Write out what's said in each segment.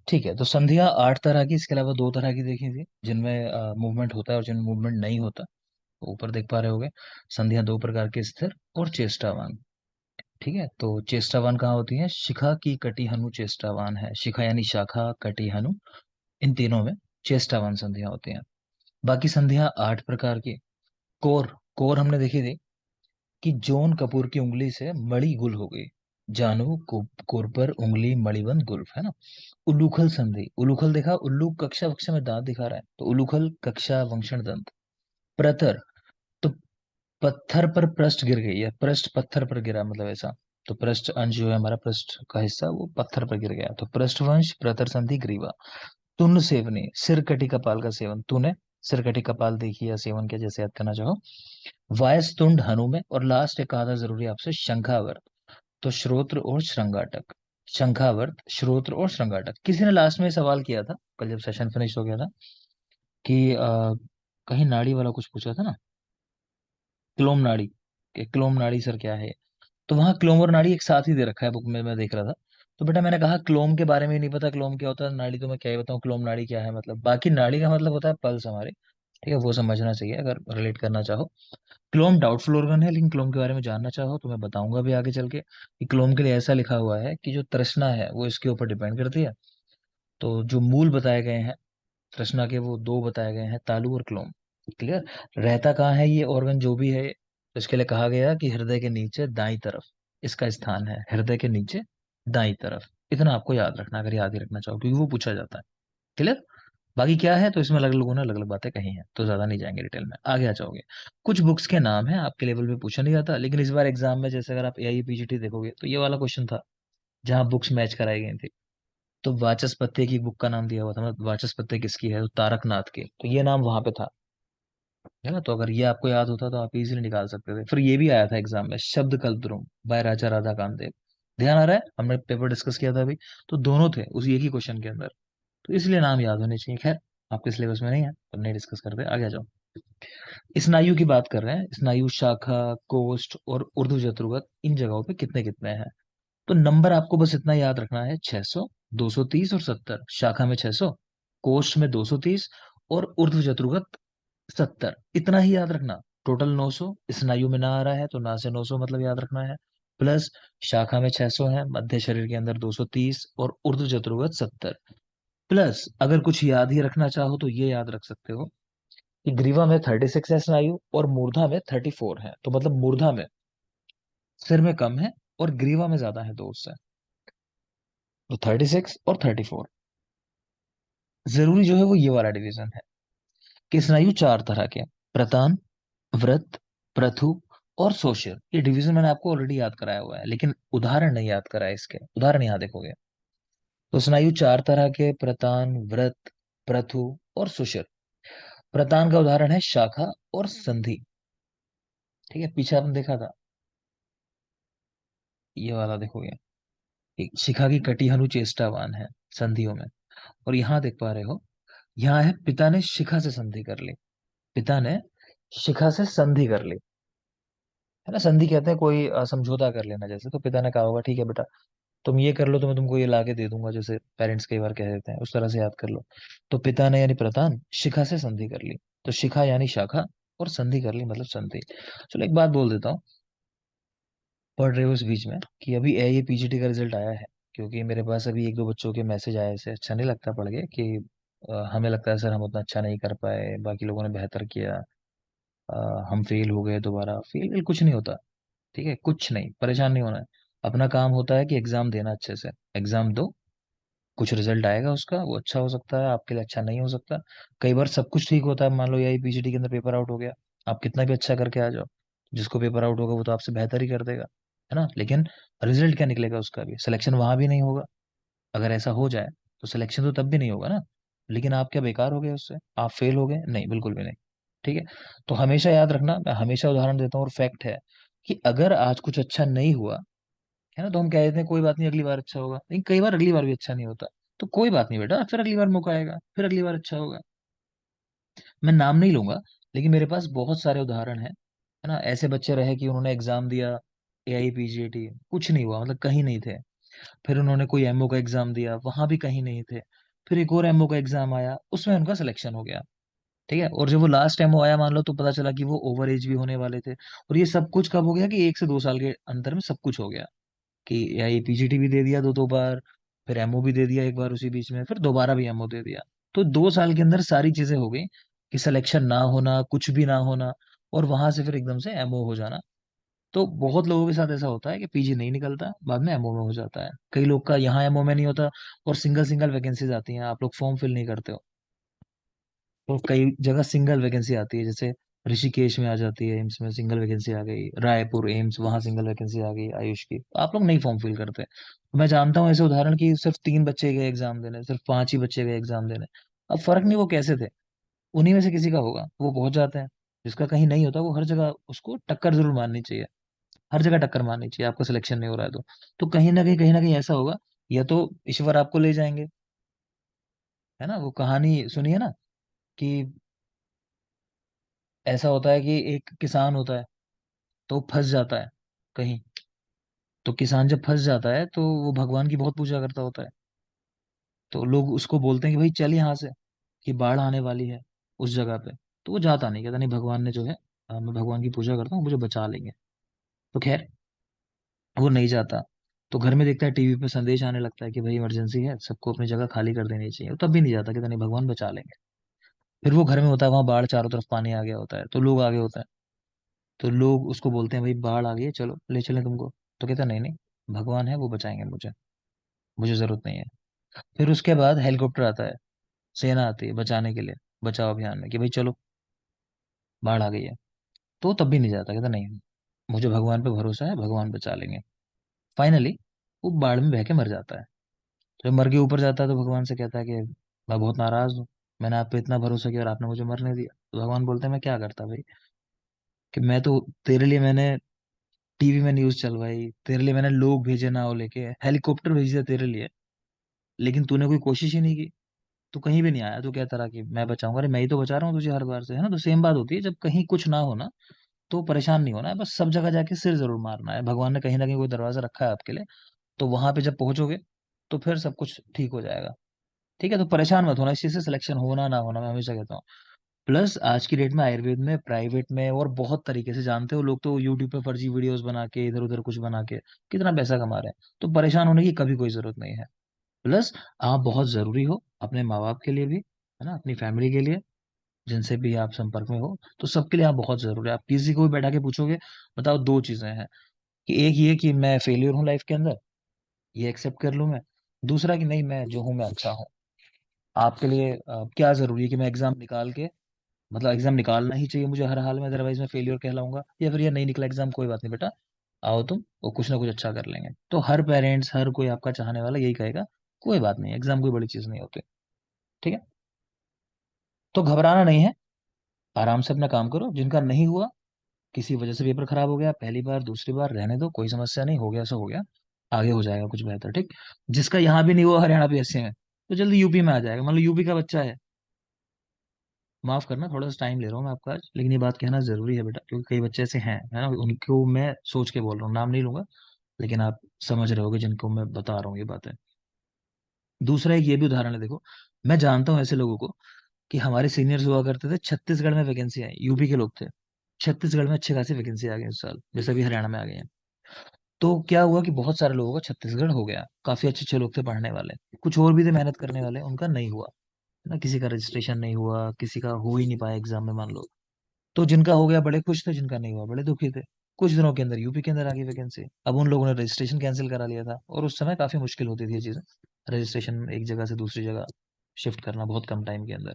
ठीक है, तो संधियां 8 तरह की, इसके अलावा 2 तरह की देखी थी जिनमें मूवमेंट होता है और जिनमें मूवमेंट नहीं होता। तो ऊपर देख पा रहे होगे, संधियां 2 प्रकार की, स्थिर और चेष्टावान। ठीक है, तो चेष्टावान कहाँ होती है? शिखा की कटी हनु चेष्टावान है। शिखा यानी शाखा, कटी हनु, इन तीनों में चेष्टावान संधियां होती हैं। बाकी संधियां 8 प्रकार की। कोर, कोर हमने देखी थी कि जॉन कपूर की उंगली से मणि गुल हो गई। जानू कोर पर उंगली मणिबंध गुल्फ, है ना। उलूखल संधि, उलूखल देखा, उल्लू कक्षा वक्षा में दांत दिखा रहा है, तो उलूखल कक्षा वंक्षण दंत। प्रतर, तो पत्थर पर पृष्ठ गिर गई है, पृष्ठ पत्थर पर गिरा, मतलब ऐसा। तो पृष्ठ अंश जो है हमारा, पृष्ठ का हिस्सा वो पत्थर पर गिर गया, तो पृष्ठवंश, प्रतर संधि, ग्रीवा। तुन सेवनी, सिर कटी कपाल का सेवन। तूने सिर कटी कपाल देखी या सेवन के, जैसे याद करना चाहो। वायस्तुंड हनु में, और लास्ट एक कहा था जरूरी आपसे, शंखावर्त। तो श्रोत्र और श्रृंगाटक। शंखावर्त, श्रोत्र और श्रृंगाटक। किसी ने लास्ट में सवाल किया था कल जब सेशन फिनिश हो गया था कि कहीं नाड़ी वाला कुछ पूछा था ना, क्लोम नाड़ी, कि क्लोम नाड़ी सर क्या है। तो वहां क्लोम और नाड़ी एक साथ ही दे रखा है बुक में, मैं देख रहा था। तो बेटा मैंने कहा क्लोम के बारे में ही नहीं पता, क्लोम क्या होता है, नाड़ी तो मैं क्या ही बताऊं, क्लोम नाड़ी क्या है मतलब। बाकी नाड़ी का मतलब होता है पल्स हमारे, ठीक है, वो समझना चाहिए अगर रिलेट करना चाहो। क्लोम डाउटफुल ऑर्गन है, लेकिन क्लोम के बारे में जानना चाहो तो मैं बताऊंगा भी आगे चल के कि क्लोम के लिए ऐसा लिखा हुआ है कि जो तृष्णा है वो इसके ऊपर डिपेंड करती है। तो जो मूल बताए गए हैं तृष्णा के, वो 2 बताए गए हैं, तालु और क्लोम। क्लियर। रहता कहाँ है ये ऑर्गन जो भी है, तो इसके लिए कहा गया कि हृदय के नीचे दाई तरफ इसका स्थान है, हृदय के नीचे दाई तरफ। इतना आपको याद रखना अगर याद ही रखना चाहो, क्योंकि वो पूछा जाता है। क्लियर। बाकी क्या है, तो इसमें अलग लोगों ने अलग अलग बातें कही हैं, तो ज्यादा नहीं जाएंगे डिटेल में, आगे आ जाओगे। कुछ बुक्स के नाम है आपके लेवल पे पूछा नहीं जाता, लेकिन इस बार एग्जाम में जैसे अगर आप एआई पीजीटी देखोगे तो ये वाला क्वेश्चन था जहाँ बुक्स मैच कराई गई थी। तो वाचस्पति की बुक का नाम दिया हुआ था, मतलब वाचस्पति किसकी है, तो तारकनाथ की, तो ये नाम वहां पे था, है ना। तो अगर ये आपको याद होता तो आप इजीली निकाल सकते थे। फिर ये भी आया था एग्जाम में, शब्द कल्पद्रुम बाय राजा राधा कामदेव। ध्यान आ रहा है, हमने पेपर डिस्कस किया था अभी। तो दोनों थे उस एक ही क्वेश्चन के अंदर, तो इसलिए नाम याद होने चाहिए। खैर, आपके सिलेबस में नहीं है तो नहीं डिस्कस करते, आगे आ जाओ। स्नायु की बात कर रहे हैं, स्नायु शाखा, कोष्ठ और ऊर्ध्व जत्रुगत, इन जगहों पे कितने कितने हैं। तो नंबर आपको बस इतना याद रखना है, 600, 230 और 70। शाखा में 600, कोष्ठ में 230 और ऊर्ध्व जत्रुगत 70, इतना ही याद रखना। टोटल 900, स्नायु में ना आ रहा है तो ना से 900 मतलब याद रखना है। प्लस शाखा में 600 है, मध्य शरीर के अंदर 230 और ऊर्ध्व जत्रुगत 70। प्लस अगर कुछ याद ही रखना चाहो तो ये याद रख सकते हो कि ग्रीवा में 36 है स्नायु और मूर्धा में 34 है। तो मतलब मूर्धा में सिर में कम है और ग्रीवा में ज्यादा है, तो उससे तो 36 और 34। जरूरी जो है वो ये वाला डिवीजन है कि स्नायु 4 तरह के, प्रतान, व्रत, प्रथु और सोशिर। ये डिवीजन मैंने आपको ऑलरेडी याद कराया हुआ है, लेकिन उदाहरण नहीं याद कराया, इसके उदाहरण यहाँ देखोगे। तो स्नायु 4 तरह के, प्रतान, व्रत, प्रथु और सुषिर। प्रतान का उदाहरण है शाखा और संधि। ठीक है, पीछे आपने देखा था, ये वाला देखोगे, एक शिखा की कटी हनु चेष्टावान है संधियों में। और यहाँ देख पा रहे हो, यहाँ है पिता ने शिखा से संधि कर ली, पिता ने शिखा से संधि कर ली, है ना। संधि कहते हैं कोई समझौता कर लेना, जैसे तो पिता ने कहा होगा ठीक है बेटा तुम ये कर लो तो मैं तुमको ये लाके दे दूंगा, जैसे पेरेंट्स कई बार कह देते हैं, उस तरह से याद कर लो। तो पिता ने यानी प्रतान शिखा से संधि कर ली, तो शिखा यानी शाखा और संधि कर ली मतलब संधि। चलो एक बात बोल देता हूँ, पढ़ रहे हो इस बीच में कि अभी ए पीजीटी का रिजल्ट आया है, क्योंकि मेरे पास अभी एक दो बच्चों के मैसेज आए से अच्छा नहीं लगता पढ़ के कि हमें लगता है सर हम उतना अच्छा नहीं कर पाए, बाकी लोगों ने बेहतर किया, हम फेल हो गए, दोबारा फेल कुछ नहीं होता। ठीक है, कुछ नहीं, परेशान नहीं होना है। अपना काम होता है कि एग्जाम देना, अच्छे से एग्जाम दो, कुछ रिजल्ट आएगा उसका, वो अच्छा हो सकता है आपके लिए, अच्छा नहीं हो सकता। कई बार सब कुछ ठीक होता है, मान लो यही पीजीटी के अंदर पेपर आउट हो गया, आप कितना भी अच्छा करके आ जाओ, जिसको पेपर आउट होगा वो तो आपसे बेहतर ही कर देगा, है ना। लेकिन रिजल्ट क्या निकलेगा उसका भी, सिलेक्शन वहां भी नहीं होगा। अगर ऐसा हो जाए तो सिलेक्शन तो तब भी नहीं होगा ना। लेकिन आप क्या बेकार हो गए उससे, आप फेल हो गए, नहीं बिल्कुल भी नहीं। ठीक है, तो हमेशा याद रखना, मैं हमेशा उदाहरण देता हूँ और फैक्ट है कि अगर आज कुछ अच्छा नहीं हुआ, है ना, तो हम कह देते हैं कोई बात नहीं अगली बार अच्छा होगा, लेकिन कई बार अगली बार भी अच्छा नहीं होता। तो कोई बात नहीं बेटा, फिर अगली बार मौका आएगा, फिर अगली बार अच्छा होगा। मैं नाम नहीं लूंगा, लेकिन मेरे पास बहुत सारे उदाहरण हैं, है ना। ऐसे बच्चे रहे कि उन्होंने एग्जाम दिया, एआई पीजीटी कुछ नहीं हुआ, मतलब कहीं नहीं थे। फिर उन्होंने कोई एमओ का एग्जाम दिया, वहां भी कहीं नहीं थे। फिर एक और एमओ का एग्जाम आया, उसमें उनका सिलेक्शन हो गया। ठीक है, और जब वो लास्ट एमओ आया मान लो, तो पता चला कि वो ओवर एज भी होने वाले थे। और ये सब कुछ कब हो गया कि 1 से 2 साल के अंतर में सब कुछ हो गया। कि या ये पीजीटी भी दे दिया दो दो बार, फिर एमओ भी दे दिया एक बार उसी बीच में, फिर दोबारा भी एमओ दे दिया। तो 2 साल के अंदर सारी चीजें हो गई, कि सिलेक्शन ना होना, कुछ भी ना होना, और वहां से फिर एकदम से एमओ हो जाना। तो बहुत लोगों के साथ ऐसा होता है कि पीजी नहीं निकलता, बाद में एमओ में हो जाता है। कई लोग का यहाँ एमओ में नहीं होता, और सिंगल सिंगल वैकेंसीज आती हैं, आप लोग फॉर्म फिल नहीं करते हो। तो कई जगह सिंगल वैकेंसी आती है, जैसे ऋषिकेश में आ जाती है, एम्स में सिंगल वैकेंसी आ गई, रायपुर एम्स वहां सिंगल वैकेंसी आ गई आयुष की, तो आप लोग नहीं फॉर्म फिल करते। मैं जानता हूँ ऐसे उदाहरण की सिर्फ 3 बच्चे गए एग्जाम देने, सिर्फ 5 ही बच्चे गए एग्जाम देने। अब फर्क नहीं वो कैसे थे, उन्हीं में से किसी का होगा, वो पहुंच जाते हैं। जिसका कहीं नहीं होता, वो हर जगह उसको टक्कर जरूर मारनी चाहिए, हर जगह टक्कर मारनी चाहिए, आपका सिलेक्शन नहीं हो रहा है तो कहीं ना कहीं ऐसा होगा, या तो ईश्वर आपको ले जाएंगे। है ना, वो कहानी सुनिए ना, कि ऐसा होता है कि एक किसान होता है, तो फंस जाता है कहीं। तो किसान जब फंस जाता है, तो वो भगवान की बहुत पूजा करता होता है। तो लोग उसको बोलते हैं कि भाई चल यहाँ से, कि बाढ़ आने वाली है उस जगह पे। तो वो जाता नहीं, कहता नहीं भगवान ने जो है, मैं भगवान की पूजा करता हूँ, मुझे बचा लेंगे। तो खैर, वो नहीं जाता। तो घर में देखता है टीवी पे संदेश आने लगता है कि भाई इमरजेंसी है, सबको अपनी जगह खाली कर देनी चाहिए, तब भी नहीं जाता, कहता नहीं भगवान बचा लेंगे। फिर वो घर में होता है, वहां बाढ़, चारों तरफ पानी आ गया होता है, तो लोग आगे होता है। तो लोग उसको बोलते हैं भाई बाढ़ आ गई है, चलो ले चलें तुमको। तो कहता नहीं नहीं, भगवान है, वो बचाएंगे मुझे, मुझे जरूरत नहीं है। फिर उसके बाद हेलीकॉप्टर आता है, सेना आती है बचाने के लिए, बचाओ अभियान में, कि भाई चलो बाढ़ आ गई है। तो तब भी नहीं जाता, कहता नहीं, मुझे भगवान पे भरोसा है, भगवान बचा लेंगे। फाइनली वो बाढ़ में बह के मर जाता है। तो जब मर के ऊपर जाता है, तो भगवान से कहता है कि मैं बहुत नाराज हूँ, मैंने आप पे इतना भरोसा किया और आपने मुझे मरने दिया। तो भगवान बोलते हैं मैं क्या करता भाई, कि मैं तो तेरे लिए मैंने टीवी में न्यूज चलवाई, तेरे लिए मैंने लोग भेजे नाव लेके, हेलीकॉप्टर भेज दिया तेरे लिए, लेकिन तूने कोई कोशिश ही नहीं की। तू कहीं भी नहीं आया, तू कहता रहा कि मैं बचाऊंगा, अरे मैं ही तो बचा रहा हूँ तुझे हर बार से, है ना। तो सेम बात होती है, जब कहीं कुछ ना होना, तो परेशान नहीं होना है, बस सब जगह जाके सिर जरूर मारना है। भगवान ने कहीं ना कहीं कोई दरवाजा रखा है आपके लिए, तो वहां पे जब पहुंचोगे, तो फिर सब कुछ ठीक हो जाएगा। ठीक है, तो परेशान मत होना इस चीज से, सिलेक्शन होना ना होना, मैं हमेशा कहता हूँ। प्लस आज की डेट में आयुर्वेद में, प्राइवेट में, और बहुत तरीके से जानते हो लोग, तो यूट्यूब पे फर्जी वीडियोस बना के, इधर उधर कुछ बना के कितना पैसा कमा रहे हैं। तो परेशान होने की कभी कोई जरूरत नहीं है। प्लस आप बहुत जरूरी हो अपने माँ बाप के लिए भी, है ना, अपनी फैमिली के लिए, जिनसे भी आप संपर्क में हो, तो सबके लिए आप बहुत जरूरी है। आप किसी को भी बैठा के पूछोगे, बताओ 2 चीजें हैं, कि एक ये कि मैं फेलियर हूँ लाइफ के अंदर, ये एक्सेप्ट कर लूँ मैं। दूसरा कि नहीं, मैं जो हूँ मैं अच्छा हूँ। आपके लिए क्या जरूरी है, कि मैं एग्जाम निकाल के, मतलब एग्जाम निकालना ही चाहिए मुझे हर हाल में, अदरवाइज मैं फेलियर कहलाऊंगा, या फिर ये नहीं निकला एग्जाम, कोई बात नहीं बेटा, आओ तुम, वो कुछ ना कुछ अच्छा कर लेंगे। तो हर पेरेंट्स, हर कोई आपका चाहने वाला यही कहेगा, कोई बात नहीं, एग्जाम कोई बड़ी चीज नहीं होती। ठीक है, तो घबराना नहीं है, आराम से अपना काम करो। जिनका नहीं हुआ, किसी वजह से पेपर खराब हो गया, पहली बार दूसरी बार, रहने दो, कोई समस्या नहीं, हो गया सो हो गया, आगे हो जाएगा कुछ बेहतर। ठीक, जिसका यहाँ भी नहीं हुआ हरियाणा पीएससी में, तो जल्दी यूपी में आ जाएगा। मान लो यूपी का बच्चा है, माफ करना थोड़ा सा टाइम ले रहा हूँ मैं आपका आज, लेकिन ये बात कहना जरूरी है बेटा, क्योंकि कई बच्चे ऐसे हैं, है ना, उनको मैं सोच के बोल रहा हूँ, नाम नहीं लूंगा, लेकिन आप समझ रहे होगे जिनको मैं बता रहा हूँ ये बातें। दूसरा एक ये भी उदाहरण है, देखो, मैं जानता हूँ ऐसे लोगों को, कि हमारे सीनियर्स हुआ करते थे, छत्तीसगढ़ में वैकेंसी आई, यूपी के लोग थे, छत्तीसगढ़ में अच्छी खासी वैकेंसी आ गई इस साल, जैसे अभी हरियाणा में आ गई है। तो क्या हुआ कि बहुत सारे लोगों का छत्तीसगढ़ हो गया, काफी अच्छे अच्छे लोग थे पढ़ने वाले, कुछ और भी थे मेहनत करने वाले, उनका नहीं हुआ, ना किसी का रजिस्ट्रेशन नहीं हुआ, किसी का हो ही नहीं पाया एग्जाम में मान लो। तो जिनका हो गया बड़े खुश थे, जिनका नहीं हुआ बड़े दुखी थे। कुछ दिनों के अंदर यूपी के अंदर आ गई वैकेंसी, अब उन लोगों ने रजिस्ट्रेशन कैंसिल करा लिया था, और उस समय काफी मुश्किल होती थी ये चीजें, रजिस्ट्रेशन एक जगह से दूसरी जगह शिफ्ट करना बहुत कम टाइम के अंदर।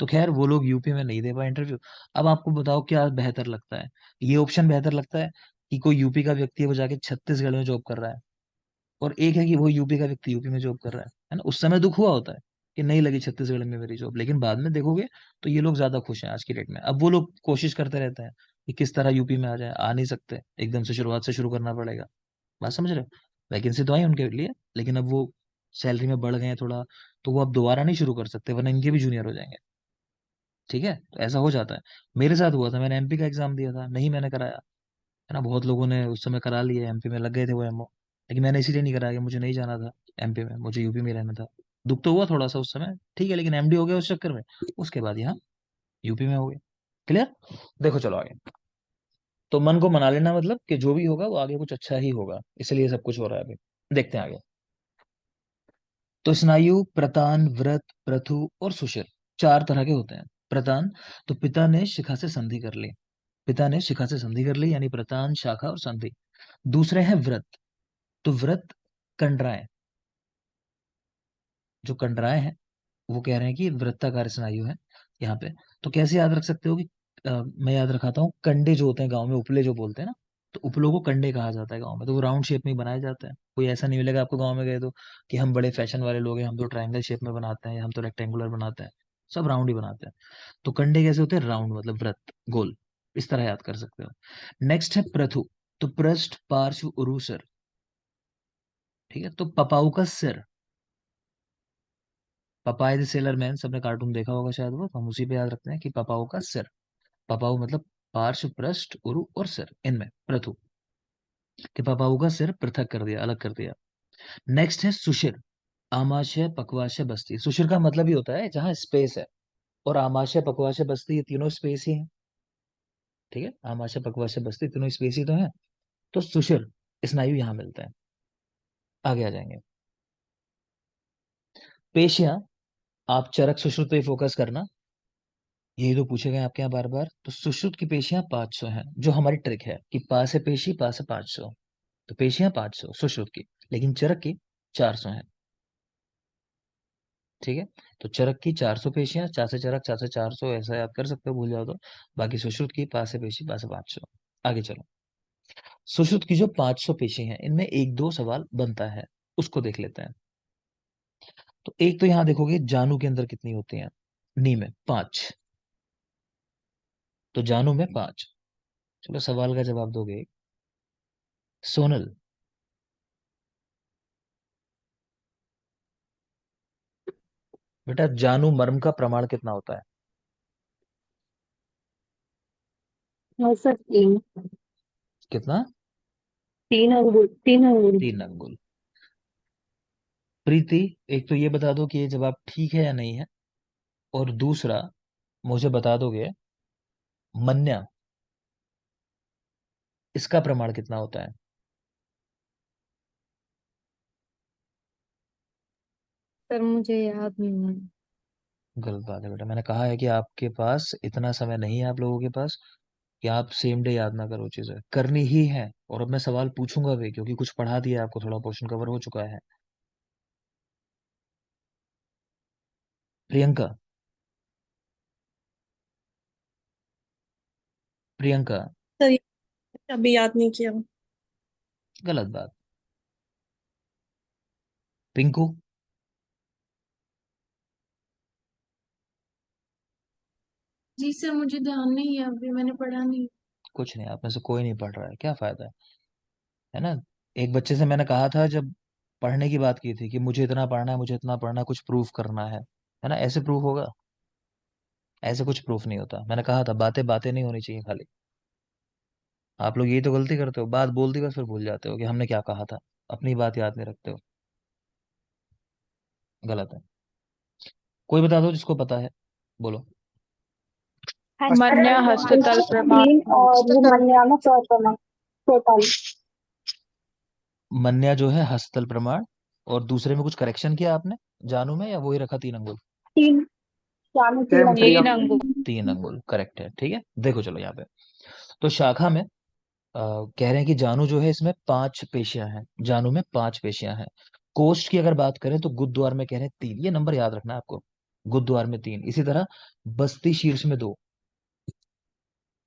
तो खैर वो लोग यूपी में नहीं दे पाए इंटरव्यू। अब आपको बताओ क्या बेहतर लगता है, ये ऑप्शन बेहतर लगता है, कि कोई यूपी का व्यक्ति है वो जाके छत्तीसगढ़ में जॉब कर रहा है, और एक है कि वो यूपी का व्यक्ति यूपी में जॉब कर रहा है ना। उस समय दुख हुआ होता है कि नहीं लगी छत्तीसगढ़ में मेरी जॉब, लेकिन बाद में देखोगे तो ये लोग ज्यादा खुश हैं आज की डेट में। अब वो लोग कोशिश करते रहते हैं कि किस तरह यूपी में आ जाए, आ नहीं सकते, एकदम से शुरुआत से शुरू करना पड़ेगा। बात समझ रहे हो, वैकेंसी तो आई उनके लिए, लेकिन अब वो सैलरी में बढ़ गए हैं थोड़ा, तो वो अब दोबारा नहीं शुरू कर सकते, वरना इनके भी जूनियर हो जाएंगे। ठीक है, तो ऐसा हो जाता है। मेरे साथ हुआ था, मैंने एमपी का एग्जाम दिया था, नहीं मैंने कराया, है ना, बहुत लोगों ने उस समय करा लिया, एमपी में लग गए थे वो एमओ। लेकिन मैंने इसीलिए नहीं करा कि मुझे नहीं जाना था एमपी में, मुझे यूपी में रहना था। दुख तो हुआ थोड़ा सा उस समय, ठीक है, लेकिन एमडी हो गया उस चक्कर में। उसके बाद यहाँ यूपी में हो गया। क्लियर? देखो चलो आगे। तो मन को मना लेना, मतलब कि जो भी होगा वो आगे कुछ अच्छा ही होगा, इसलिए सब कुछ हो रहा है अभी। देखते हैं आगे। तो स्नायु प्रतान, व्रत, प्रथु और सुषिर, चार तरह के होते हैं। प्रतान, तो पिता ने शिखा से संधि कर ली, पिता ने शिखा से संधि कर ली, यानी प्रतान, शाखा और संधि। दूसरे हैं व्रत, तो व्रत कंडराएं, जो कंडराएं हैं वो कह रहे हैं कि वृत्ताकार स्नायु है यहाँ पे। तो कैसे याद रख सकते हो कि मैं याद रखाता हूँ, कंडे जो होते हैं गांव में, उपले जो बोलते हैं ना, तो उपलों को कंडे कहा जाता है गांव में। तो वो राउंड शेप में ही बनाए जाते हैं, कोई ऐसा नहीं मिलेगा आपको गांव में गए तो कि हम बड़े फैशन वाले लोग हैं, हम तो ट्रायंगल शेप में बनाते हैं या हम तो रेक्टेंगुलर बनाते हैं, सब राउंड ही बनाते हैं। तो कंडे कैसे होते हैं? राउंड, मतलब वृत्त, गोल। इस तरह याद कर सकते हो। नेक्स्ट है प्रथु, तो पृष्ठ, पार्श्व, उरु, सिर। ठीक है, तो पपाऊ का सिर, पपाई द सेलर मैन, सबने कार्टून देखा होगा शायद, वो तो हम उसी पे याद रखते हैं कि पपाऊ का सिर। पपाऊ मतलब पार्श्व, पृष्ठ, उरु और सिर, इनमें प्रथु, कि पपाऊ का सिर पृथक कर दिया, अलग कर दिया। नेक्स्ट है सुशिर, आमाशय, पक्वाशय, बस्ती। सुशिर का मतलब ही होता है जहां स्पेस है, और आमाशय, पक्वाशय, बस्ती ये तीनों स्पेस ही है। ठीक है, आमाशय, पक्वाशय, बस्ती तीनों स्पेस ही तो है। तो सुशिर स्नायु यहां मिलता है। आगे आ जाएंगे। पेशियां, आप चरक सुश्रुत पे फोकस करना, यही तो पूछे गए आपके यहाँ बार बार। तो सुश्रुत की पेशियां 500 हैं, जो हमारी ट्रिक है कि पास है पेशी, पास है 500। तो पेशियां 500 सुश्रुत की, लेकिन चरक की 400 है। ठीक है, तो चरक की 400 पेशियां, चार से चरक, चार से 400, ऐसा याद कर सकते हो, भूल जाओ तो। बाकी सुश्रुत की पास है पेशी, पास है 500। आगे चलो। सुश्रुत की जो 500 पेशी हैं, इनमें एक दो सवाल बनता है, उसको देख लेते हैं। तो एक तो यहां देखोगे जानू के अंदर कितनी होती हैं, नी में 5, तो जानू में 5। चलो सवाल का जवाब दोगे। सोनल, बेटा जानू मर्म का प्रमाण कितना होता है? हाँ सर, तीन। कितना? 3 अंगुल, 3 अंगुल। 3 अंगुल। प्रीति, एक तो ये बता दो कि ये जवाब ठीक है या नहीं है, और दूसरा मुझे बता दोगे मन्या, इसका प्रमाण कितना होता है? सर मुझे याद नहीं है। गलत बात है बेटा, मैंने कहा है कि आपके पास इतना समय नहीं है आप लोगों के पास कि आप सेम डे याद ना करो, चीजें करनी ही है। और अब मैं सवाल पूछूंगा भी, क्योंकि कुछ पढ़ा दिया आपको, थोड़ा पोर्शन कवर हो चुका है। प्रियंका, प्रियंका, सर ये अभी याद नहीं किया। गलत बात। पिंकू, जी सर, मुझे ध्यान नहीं है, अभी मैंने पढ़ा नहीं। कुछ नहीं, आप में से कोई नहीं पढ़ रहा है, क्या फायदा है ना। एक बच्चे से मैंने कहा था जब पढ़ने की बात की थी कि मुझे इतना पढ़ना है, मुझे इतना पढ़ना है, कुछ प्रूफ करना है ना, ऐसे प्रूफ होगा? ऐसे कुछ प्रूफ नहीं होता। मैंने कहा था बातें बातें नहीं होनी चाहिए खाली। आप लोग यही तो गलती करते हो, बात बोल दी बस फिर भूल जाते हो कि हमने क्या कहा था, अपनी बात याद नहीं रखते हो। गलत है। कोई बता दो जिसको पता है, बोलो। मन्या, हस्ततल तीन प्रमाण। और वो मलयालम चौथा टोटल मन्या जो है हस्तल प्रमाण, और दूसरे में कुछ करेक्शन किया आपने जानू में, या वही रखा 3 अंगुल? तीन यानी तीन सेम अंक। 3 अंगुल। 3 अंगुल करेक्ट है, ठीक है। देखो चलो यहाँ पे, तो शाखा में कह रहे हैं कि जानू जो है इसमें 5 पेशियां हैं, जानू में 5 पेशियां हैं। कोष्ठ की अगर बात करें तो गुरुद्वार में कह रहे हैं 3, ये नंबर याद रखना है आपको। गुरुद्वार में 3, इसी तरह बस्ती शीर्ष में 2,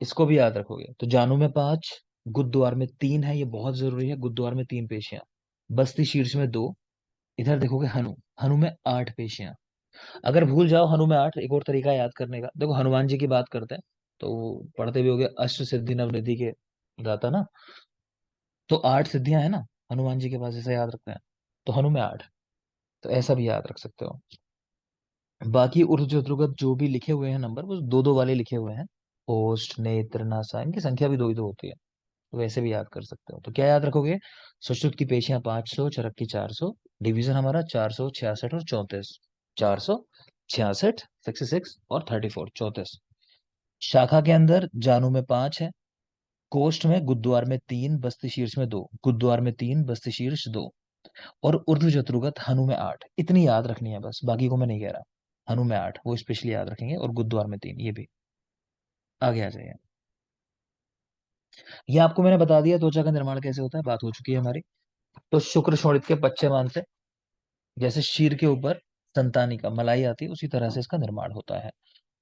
इसको भी याद रखोगे। तो जानू में 5, गुरुद्वार में 3 है, ये बहुत जरूरी है, गुरुद्वार में 3 पेशियां, बस्ती शीर्ष में 2। इधर देखोगे हनु, हनु में 8 पेशियां। अगर भूल जाओ हनु में 8, एक और तरीका है याद करने का, देखो हनुमान जी की बात करते हैं तो वो पढ़ते भी होगे, अष्ट सिद्धि नवनिधि के दाता ना, तो 8 सिद्धियां है ना हनुमान जी के पास, ऐसा याद रखते हैं। तो हनु में 8, तो ऐसा भी याद रख सकते हो। बाकी ऊर्ध्व चतुर्गत जो भी लिखे हुए हैं नंबर, वो दो दो वाले लिखे हुए हैं। ओष्ठ, नेत्र, नासा, इनकी संख्या भी दो ही दो होती है। तो वैसे भी याद कर सकते हो। तो क्या याद रखोगे? सुश्रुत की पेशियां 500, चरक की 400, डिवीजन हमारा 466 और 34। 466, 66 और 34, 34। शाखा के अंदर जानु में 5 है, कोष्ठ में गुरुद्वार में 3, बस्ती शीर्ष में 2, गुरुद्वार में 3, बस्ती शीर्ष 2, और ऊर्ध्व चतुर्गत हनु में 8। इतनी याद रखनी है बस, बाकी को मैं नहीं कह रहा। हनु में 8 वो स्पेशली याद रखेंगे, और गुरुद्वार में 3 ये भी। आगे आ जाइए। ये आपको मैंने बता दिया त्वचा का निर्माण कैसे होता है, बात हो चुकी है हमारी। तो शुक्र शोणित के पश्चिम से जैसे शीर के ऊपर संतानी का मलाई आती है, उसी तरह से इसका निर्माण होता है।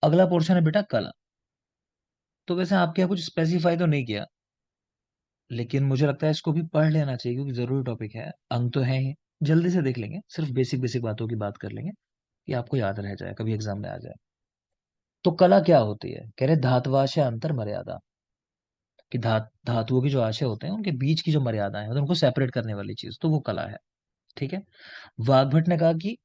अगला पोर्शन है बेटा कला। तो वैसे आपके यहाँ कुछ स्पेसिफाई तो नहीं किया, लेकिन मुझे लगता है इसको भी पढ़ लेना चाहिए क्योंकि जरूरी टॉपिक है, अंग तो है ही। जल्दी से देख लेंगे, सिर्फ बेसिक बेसिक बातों की बात कर लेंगे कि आपको याद रह जाए, कभी एग्जाम में आ जाए। तो कला क्या होती है? कह रहे धातुवाशय अंतर मर्यादा, कि धातुओं की जो आशय होते हैं उनके बीच की जो मर्यादाएं हैं, मतलब उनको सेपरेट करने वाली चीज, तो वो कला है। ठीक है। वाग्भट ने कहा कि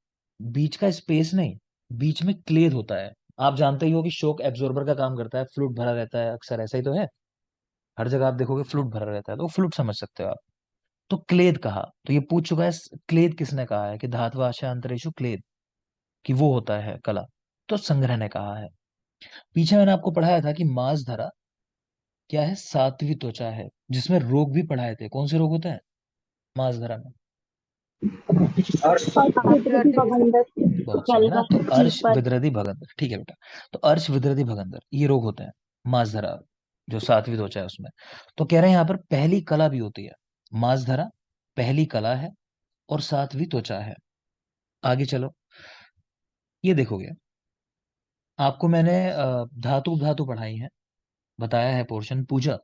बीच का स्पेस नहीं, बीच में क्लेद होता है। आप जानते ही हो कि शोक एब्जॉर्बर का काम करता है, फ्लूइड भरा रहता है, अक्सर ऐसा ही तो है। हर जगह आप देखोगे फ्लूइड भरा रहता है, तो फ्लूइड समझ सकते हो आप। तो क्लेद कहा, तो ये पूछ चुका है क्लेद किसने कहा है, कि धात्वाशय अंतरेशु क्लेद, कि वो होता है कला। तो संग्रह ने कहा है। पीछे मैंने आपको पढ़ाया था कि मांस धरा क्या है, सात्विक त्वचा है, जिसमें रोग भी पढ़ाए थे। कौन से रोग होते हैं मांस धरा में? विकृति भगंदर बहुत सही है ना। गलवा तो अर्श कीपर विद्रधि भगंदर, ठीक है बेटा। तो अर्श विद्रधि भगंदर ये रोग होते हैं मांसधरा, जो सात्विक त्वचा है उसमें। तो कह रहे हैं यहाँ पर पहली कला भी होती है। मांसधरा पहली कला है और सात्विक त्वचा है। आगे चलो, ये देखोगे आपको मैंने धातु धातु पढ़ाई है, बताया है पोर्शन। पूजा,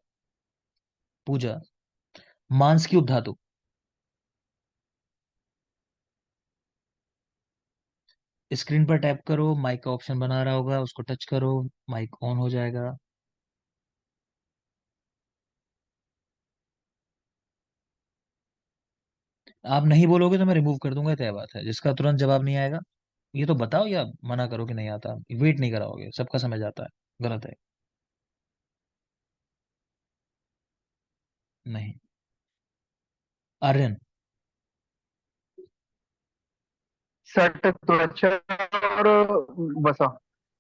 पूजा मांस की उपधातु। स्क्रीन पर टैप करो, माइक का ऑप्शन बना रहा होगा, उसको टच करो, माइक ऑन हो जाएगा। आप नहीं बोलोगे तो मैं रिमूव कर दूंगा, तय बात है। जिसका तुरंत जवाब नहीं आएगा, ये तो बताओ, या मना करो कि नहीं आता। वेट नहीं कराओगे, सबका समय जाता है। गलत है। नहीं। आर्यन। सट त्वचा और वसा।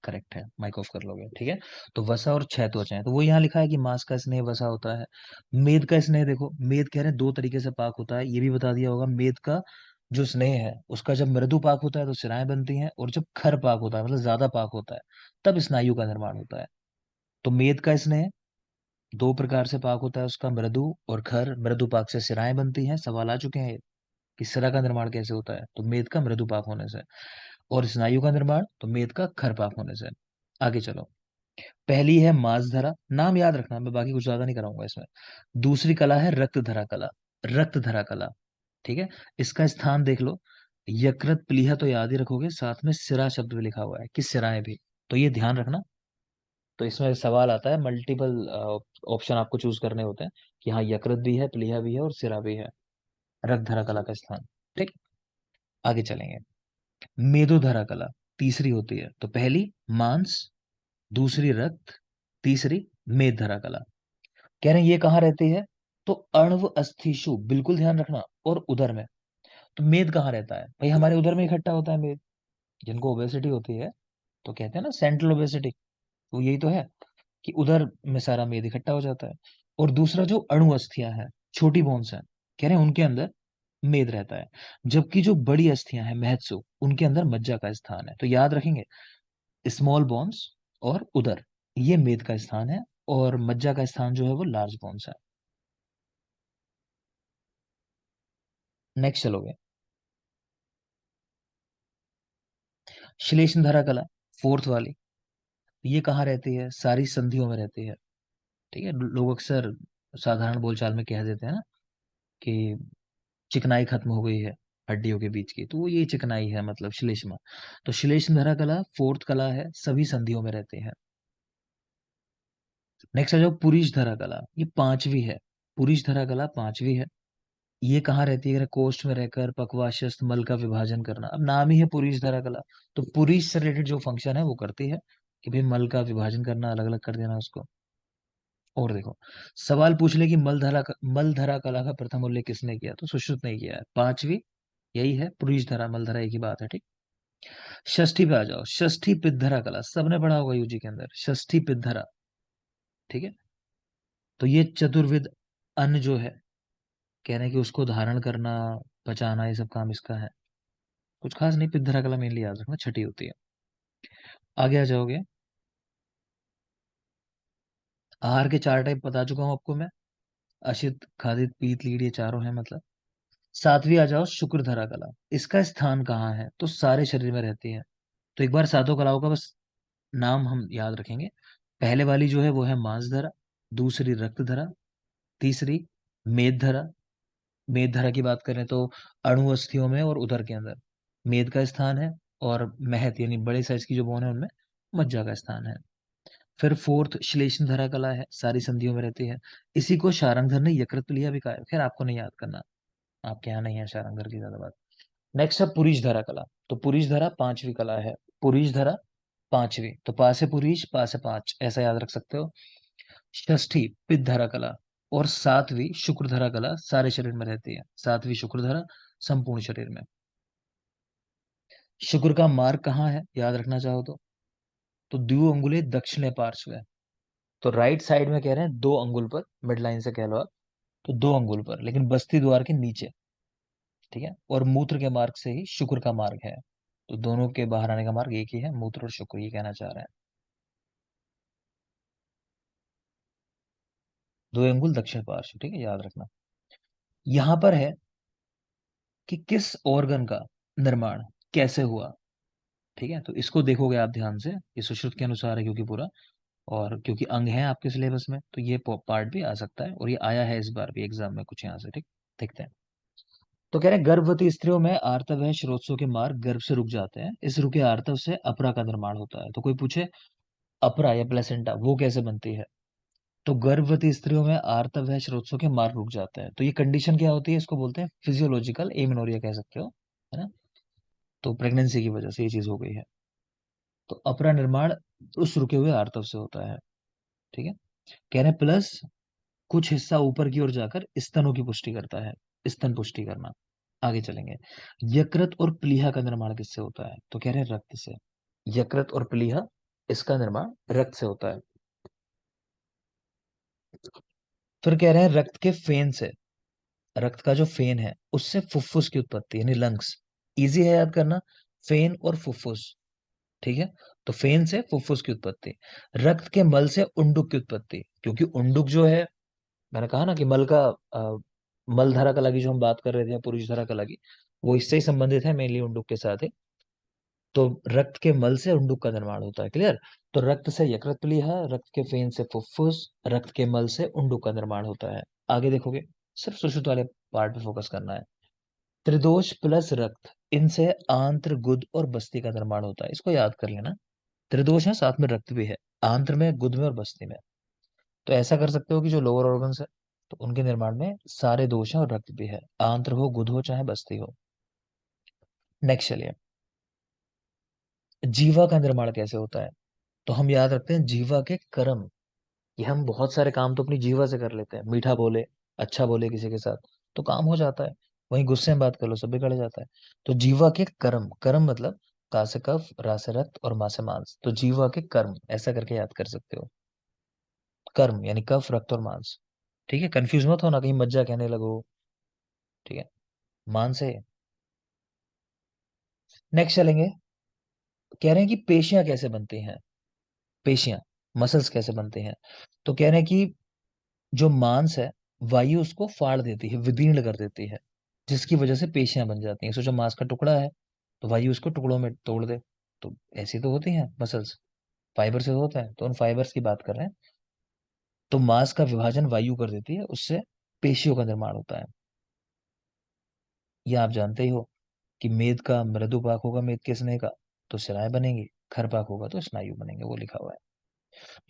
करेक्ट है, माइक ऑफ कर लोगे, ठीक है। तो वसा और छह त्वचा है, तो वो यहाँ लिखा है कि मांस का स्नेह वसा होता है। मेद का स्नेह देखो, मेद कह रहे हैं 2 तरीके से पाक होता है, ये भी बता दिया होगा। मेद का जो स्नेह है उसका जब मृदु पाक होता है तो सिराएं बनती हैं, और जब खर पाक होता है, मतलब ज्यादा पाक होता है, तब स्नायु का निर्माण होता है। तो मेद का स्नेह 2 प्रकार से पाक होता है उसका, मृदु और खर। मृदु पाक से सिराएं बनती हैं, सवाल आ चुके हैं कि सिरा का निर्माण कैसे होता है, तो मेद का मृदु पाक होने से। और स्नायु का निर्माण तो मेद का खर पाक होने से। आगे चलो। पहली है मांसधरा, नाम याद रखना, मैं बाकी कुछ ज्यादा नहीं कराऊंगा इसमें। दूसरी कला है रक्तधरा कला, रक्तधरा कला। ठीक है। इसका स्थान देख लो, यकृत प्लीहा तो याद ही रखोगे, साथ में सिरा शब्द भी लिखा हुआ है कि सिराएं भी, तो ये ध्यान रखना। तो इसमें सवाल आता है, मल्टीपल ऑप्शन आपको चूज करने होते हैं कि हाँ यकृत भी है, प्लीहा भी है, और सिरा भी है। रक्तधरा कला का स्थान। ठीक। आगे चलेंगे। मेदोधरा कला तीसरी होती है। तो पहली मांस, दूसरी रक्त, तीसरी मेदधरा कला। कह रहे हैं ये कहाँ रहती है? तो अण्व अस्थिशु, बिल्कुल ध्यान रखना, और उदर में। तो मेद कहाँ रहता है भाई? हमारे उदर में इकट्ठा होता है मेद। जिनको ओबेसिटी होती है तो कहते हैं ना सेंट्रल ओबेसिटी, तो यही तो है कि उधर में सारा मेद इकट्ठा हो जाता है। और दूसरा जो अणु अस्थियां हैं, छोटी बोन्स हैं, कह रहे हैं उनके अंदर मेद रहता है। जबकि जो बड़ी अस्थियां हैं महत्सु, उनके अंदर मज्जा का स्थान है। तो याद रखेंगे, स्मॉल बोन्स और उदर, ये मेद का स्थान है, और मज्जा का स्थान जो है वो लार्ज बोन्स है। नेक्स्ट चलोगे। श्लेष्मधरा कला फोर्थ वाली, ये कहाँ रहती है? सारी संधियों में रहती है। ठीक है। लोग अक्सर साधारण बोलचाल में कह देते हैं ना कि चिकनाई खत्म हो गई है हड्डियों के बीच की, तो वो ये चिकनाई है, मतलब श्लेष्मा। तो श्लेष्मधरा कला फोर्थ कला है, सभी संधियों में रहती है। नेक्स्ट आ जाओ पुरीष धरा कला, ये पांचवी है। पुरीष धरा कला पांचवी है। ये कहाँ रहती है? कोष्ठ में रहकर पक्वाशयस्थ मल का विभाजन करना, अब नाम ही है पुरीष धरा कला। तो पुरीष से रिलेटेड जो फंक्शन है वो करती है कि भाई मल का विभाजन करना, अलग अलग कर देना उसको। और देखो, सवाल पूछ ले कि मलधरा कला का प्रथम उल्लेख किसने किया, तो सुश्रुत ने किया है। पांचवी यही है, पुरुष धरा मलधरा एक ही बात है, ठीक। षष्ठी पे आ जाओ, षष्ठी पिद्धरा कला, सबने पढ़ा होगा यूजी के अंदर, षष्ठी पिद्धरा, ठीक है। तो ये चतुर्विद अन्न जो है, कह रहे हैं कि उसको धारण करना, पचाना, ये सब काम इसका है। कुछ खास नहीं, पिद्धरा कला मेनली याद रखना, छठी होती है। आगे आ जाओगे, आहार के चार टाइप बता चुका हूं आपको मैं, अशित, खादित, पीत, लीड, ये चारों हैं मतलब। सातवीं आ जाओ, शुक्रधरा कला, इसका स्थान कहाँ है, तो सारे शरीर में रहती है। तो एक बार सातों कलाओं का बस नाम हम याद रखेंगे। पहले वाली जो है वो है मांसधरा, दूसरी रक्तधरा, तीसरी मेदधरा। मेदधरा की बात करें तो अणु अस्थियों में और उदर के अंदर मेद का स्थान है, और महत यानी बड़े साइज की जो बोन है उनमें मज्जा का स्थान है। फिर फोर्थ श्लेष्मधरा कला है, सारी संधियों में रहती है। इसी को शारंगधर ने यकृत लिया भी कहा है, खैर आपको नहीं याद करना, आपके यहाँ नहीं है शारंगधर की ज्यादा बात। नेक्स्ट है पुरीश धरा कला, तो पुरीश धरा पांचवी कला है, पुरीश धरा पांचवी, तो पा से पुरीश, पा से पांच, ऐसा याद रख सकते हो। षष्ठी पिद्धरा कला, और सातवीं शुक्रधरा कला सारे शरीर में रहती है, सातवीं शुक्रधरा संपूर्ण शरीर में। शुक्र का मार्ग कहाँ है याद रखना चाहो तो द्वि अंगुले दक्षिण पार्श्व है। तो राइट साइड में कह रहे हैं 2 अंगुल पर, मिड लाइन से कह लो आप, तो 2 अंगुल पर, लेकिन बस्ती द्वार के नीचे, ठीक है। और मूत्र के मार्ग से ही शुक्र का मार्ग है, तो दोनों के बाहर आने का मार्ग एक ही है, मूत्र और शुक्र, ये कहना चाह रहे हैं। 2 अंगुल दक्षिण पार्श्व, ठीक है, याद रखना। यहां पर है कि किस ऑर्गन का निर्माण कैसे हुआ, ठीक है। तो इसको देखोगे आप ध्यान से, ये सुश्रुत के अनुसार है क्योंकि पूरा, और क्योंकि अंग है आपके सिलेबस में, तो ये पार्ट भी आ सकता है, और ये आया है इस बार भी एग्जाम में कुछ यहाँ से, ठीक। देखते हैं। तो कह रहे हैं गर्भवती स्त्रियों में आर्तव है श्रोत्सों के मार्ग गर्भ से रुक जाते हैं, इस रुके आर्तव से अपरा का निर्माण होता है। तो कोई पूछे अपरा या प्लेसेंटा वो कैसे बनती है, तो गर्भवती स्त्रियों में आर्तव है श्रोत्सों के मार्ग रुक जाते हैं, तो ये कंडीशन क्या होती है, इसको बोलते हैं फिजियोलॉजिकल एमिनोरिया कह सकते हो, है ना। तो प्रेगनेंसी की वजह से ये चीज हो गई है। तो अपरा निर्माण उस रुके हुए आर्तव से होता है, ठीक है। कह रहे हैं प्लस कुछ हिस्सा ऊपर की ओर जाकर स्तनों की पुष्टि करता है, स्तन पुष्टि करना। आगे चलेंगे, यकृत और प्लीहा का निर्माण किससे होता है, तो कह रहे हैं रक्त से। यकृत और प्लीहा, इसका निर्माण रक्त से होता है। फिर कह रहे हैं रक्त के फेन से, रक्त का जो फेन है उससे फुफ्फुस की उत्पत्ति यानी लंग्स, इजी है याद करना, फेन और फुफ्फुस, ठीक है। तो फेन से फुफ्फुस की उत्पत्ति, रक्त के मल से उंडुक की उत्पत्ति, क्योंकि उंडुक जो है, मैंने कहा ना कि मल का मलधारा कला की जो हम बात कर रहे थे, पुरुष धारा कला की, वो इससे ही संबंधित है, मेनली उंडुक के साथ ही। तो रक्त के मल से उंडुक का निर्माण होता है, क्लियर। तो रक्त से यकृत प्लीहा, रक्त के फेन से फुफ्फुस, रक्त के मल से उंडुक का निर्माण होता है। आगे देखोगे, सिर्फ सुश्रुत वाले पार्ट पे फोकस करना है। त्रिदोष प्लस रक्त, इनसे आंत्र, गुद और बस्ती का निर्माण होता है, इसको याद कर लेना। त्रिदोष है, साथ में रक्त भी है, आंत्र में, गुद में और बस्ती में। तो ऐसा कर सकते हो कि जो लोअर ऑर्गन्स है, तो उनके निर्माण में सारे दोष हैं और रक्त भी है, आंत्र हो, गुद हो, चाहे बस्ती हो। नेक्स्ट चलिए, जीवा का निर्माण कैसे होता है, तो हम याद रखते हैं जीवा के कर्म, कि हम बहुत सारे काम तो अपनी जीवा से कर लेते हैं, मीठा बोले, अच्छा बोले किसी के साथ, तो काम हो जाता है। वहीं गुस्से में बात कर लो, सब बिगड़ जाता है। तो जीवा के कर्म, कर्म मतलब का से कफ, रा से रक्त और मा से मांस, तो जीवा के कर्म ऐसा करके याद कर सकते हो। कर्म यानी कफ, रक्त और मांस, ठीक है। कंफ्यूज मत होना कहीं मज्जा कहने लगो, ठीक है, मान से। नेक्स्ट चलेंगे, कह रहे हैं कि पेशियां कैसे बनती हैं, पेशियां, मसल्स कैसे बनते हैं, तो कह रहे हैं कि जो मांस है, वायु उसको फाड़ देती है, विदीर्ण कर देती है, जिसकी वजह से पेशियां बन जाती हैं। सोचो मांस का टुकड़ा है, तो वायु उसको टुकड़ों में तोड़ दे, तो ऐसी तो होती हैं मसल्स, फाइबर से होता है, तो उन फाइबर्स की बात कर रहे हैं। तो मांस का विभाजन वायु कर देती है, उससे पेशियों का निर्माण होता है। यह आप जानते ही हो कि मेद का मृदुपाक होगा, मेद के स्नेह का, तो शिराएं बनेंगी, खरपाक होगा तो स्नायु बनेंगे, वो लिखा हुआ है।